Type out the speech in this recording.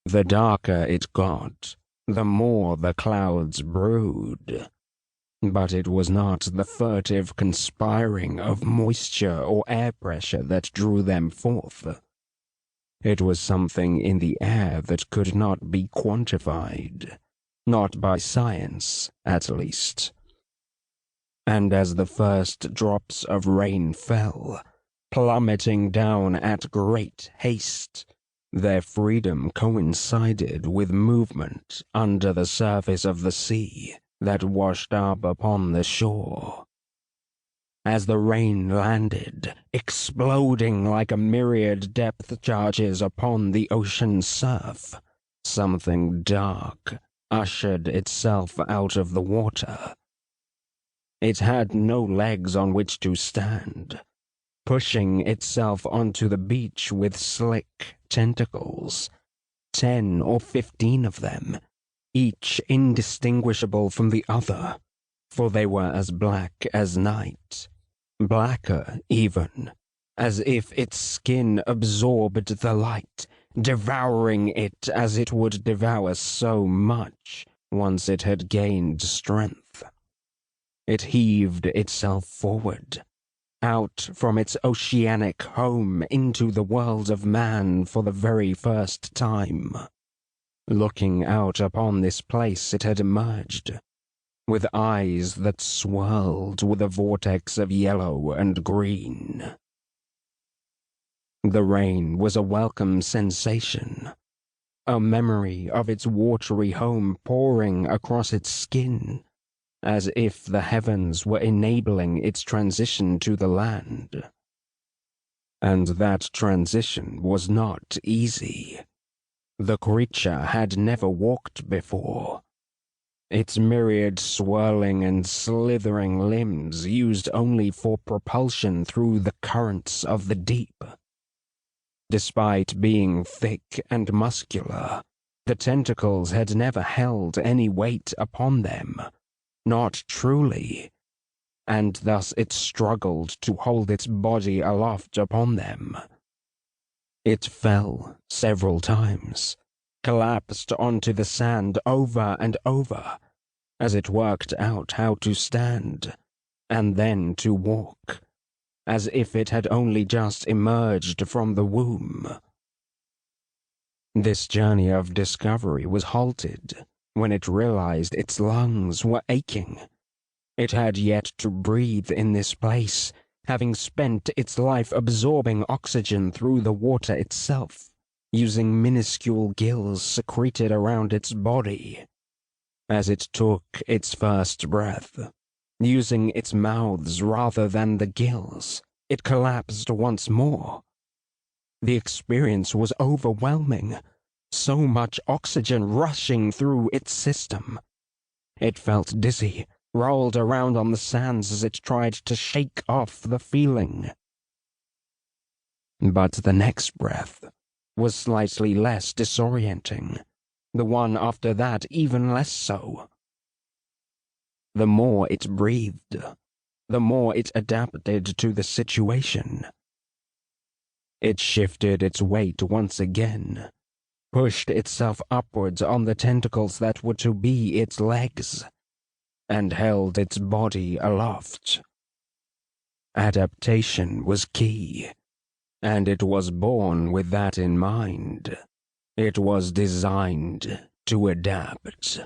The darker it got, the more the clouds brewed. But it was not the furtive conspiring of moisture or air pressure that drew them forth. It was something in the air that could not be quantified, not by science, at least. And as the first drops of rain fell, plummeting down at great haste, their freedom coincided with movement under the surface of the sea that washed up upon the shore. As the rain landed, exploding like a myriad depth charges upon the ocean surf, something dark ushered itself out of the water. It had no legs on which to stand, pushing itself onto the beach with slick tentacles, 10 or 15 of them, each indistinguishable from the other, for they were as black as night, blacker even, as if its skin absorbed the light, devouring it as it would devour so much once it had gained strength. It heaved itself forward, out from its oceanic home into the world of man for the very first time. Looking out upon this place it had emerged, with eyes that swirled with a vortex of yellow and green. The rain was a welcome sensation, a memory of its watery home pouring across its skin, as if the heavens were enabling its transition to the land. And that transition was not easy. The creature had never walked before. Its myriad swirling and slithering limbs used only for propulsion through the currents of the deep. Despite being thick and muscular, the tentacles had never held any weight upon them, not truly, and thus it struggled to hold its body aloft upon them. It fell several times, collapsed onto the sand over and over, as it worked out how to stand, and then to walk, as if it had only just emerged from the womb. This journey of discovery was halted when it realized its lungs were aching. It had yet to breathe in this place, having spent its life absorbing oxygen through the water itself, using minuscule gills secreted around its body. As it took its first breath, using its mouths rather than the gills, it collapsed once more. The experience was overwhelming, so much oxygen rushing through its system. It felt dizzy, rolled around on the sands as it tried to shake off the feeling. But the next breath was slightly less disorienting, the one after that even less so. The more it breathed, the more it adapted to the situation. It shifted its weight once again, pushed itself upwards on the tentacles that were to be its legs, and held its body aloft. Adaptation was key, and it was born with that in mind. It was designed to adapt.